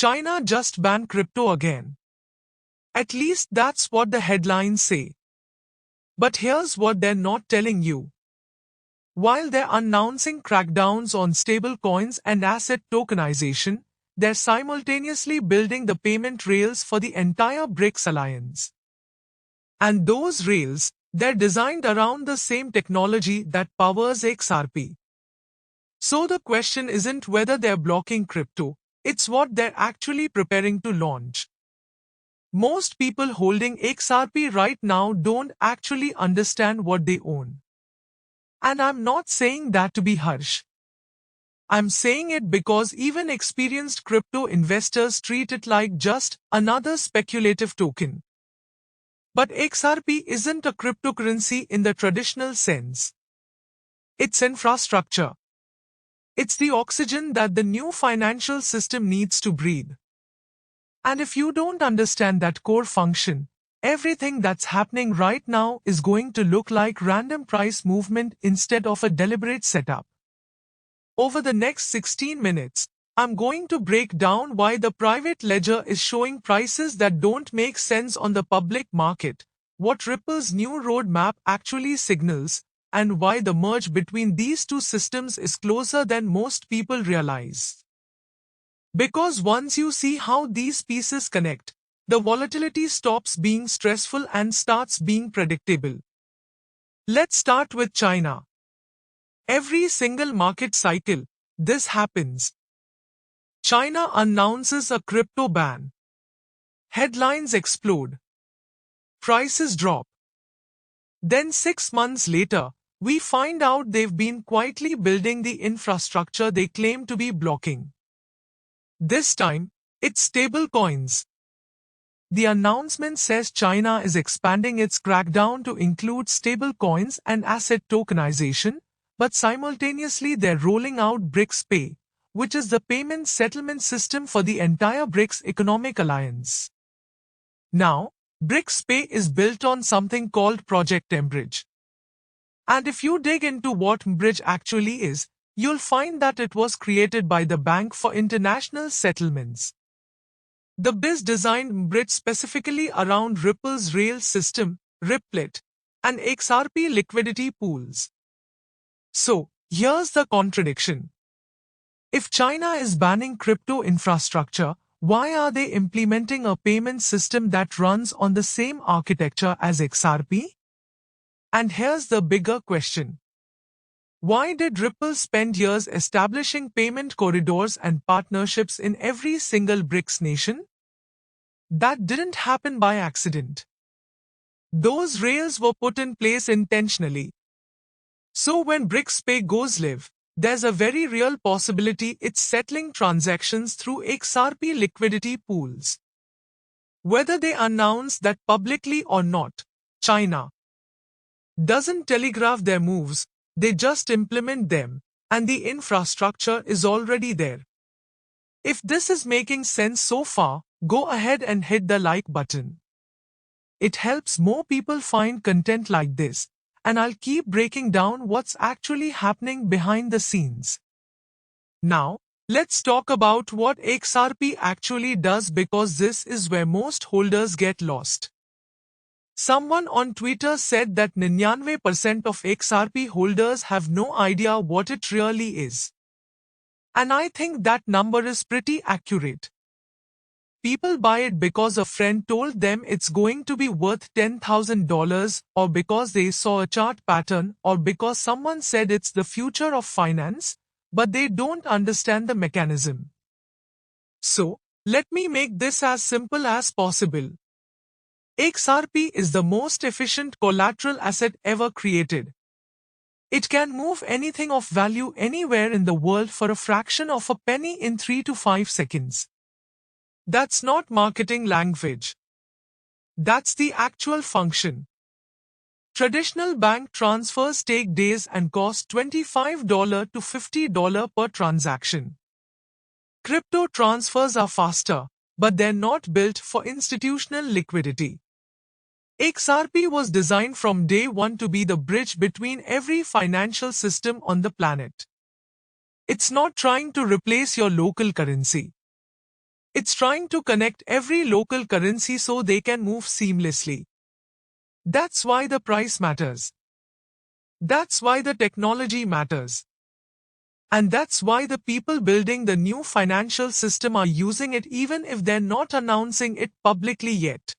China just banned crypto again. At least that's what the headlines say. But here's what they're not telling you. While they're announcing crackdowns on stablecoins and asset tokenization, they're simultaneously building the payment rails for the entire BRICS alliance. And those rails, they're designed around the same technology that powers XRP. So the question isn't whether they're blocking crypto, it's what they're actually preparing to launch. Most people holding XRP right now don't actually understand what they own. And I'm not saying that to be harsh. I'm saying it because even experienced crypto investors treat it like just another speculative token. But XRP isn't a cryptocurrency in the traditional sense. It's infrastructure. It's the oxygen that the new financial system needs to breathe. And if you don't understand that core function, everything that's happening right now is going to look like random price movement instead of a deliberate setup. Over the next 16 minutes, I'm going to break down why the private ledger is showing prices that don't make sense on the public market, what Ripple's new roadmap actually signals, and why the merge between these two systems is closer than most people realize. Because once you see how these pieces connect, the volatility stops being stressful and starts being predictable. Let's start with China. Every single market cycle, this happens. China announces a crypto ban. Headlines explode. Prices drop. Then 6 months later, we find out they've been quietly building the infrastructure they claim to be blocking. This time, it's stablecoins. The announcement says China is expanding its crackdown to include stablecoins and asset tokenization, but simultaneously they're rolling out BRICS Pay, which is the payment settlement system for the entire BRICS economic alliance. Now, BRICS Pay is built on something called Project mBridge. And if you dig into what mBridge actually is, you'll find that it was created by the Bank for International Settlements. The BIS designed mBridge specifically around Ripple's rail system, RippleNet, and XRP liquidity pools. So, here's the contradiction. If China is banning crypto infrastructure, why are they implementing a payment system that runs on the same architecture as XRP? And here's the bigger question. Why did Ripple spend years establishing payment corridors and partnerships in every single BRICS nation? That didn't happen by accident. Those rails were put in place intentionally. So when BRICS Pay goes live, there's a very real possibility it's settling transactions through XRP liquidity pools. Whether they announce that publicly or not, China doesn't telegraph their moves, they just implement them, and the infrastructure is already there. If this is making sense so far, go ahead and hit the like button. It helps more people find content like this, and I'll keep breaking down what's actually happening behind the scenes. Now, let's talk about what XRP actually does because this is where most holders get lost. Someone on Twitter said that 99% of XRP holders have no idea what it really is. And I think that number is pretty accurate. People buy it because a friend told them it's going to be worth $10,000, or because they saw a chart pattern, or because someone said it's the future of finance, but they don't understand the mechanism. So, let me make this as simple as possible. XRP is the most efficient collateral asset ever created. It can move anything of value anywhere in the world for a fraction of a penny in 3 to 5 seconds. That's not marketing language. That's the actual function. Traditional bank transfers take days and cost $25 to $50 per transaction. Crypto transfers are faster, but they're not built for institutional liquidity. XRP was designed from day one to be the bridge between every financial system on the planet. It's not trying to replace your local currency. It's trying to connect every local currency so they can move seamlessly. That's why the price matters. That's why the technology matters. And that's why the people building the new financial system are using it even if they're not announcing it publicly yet.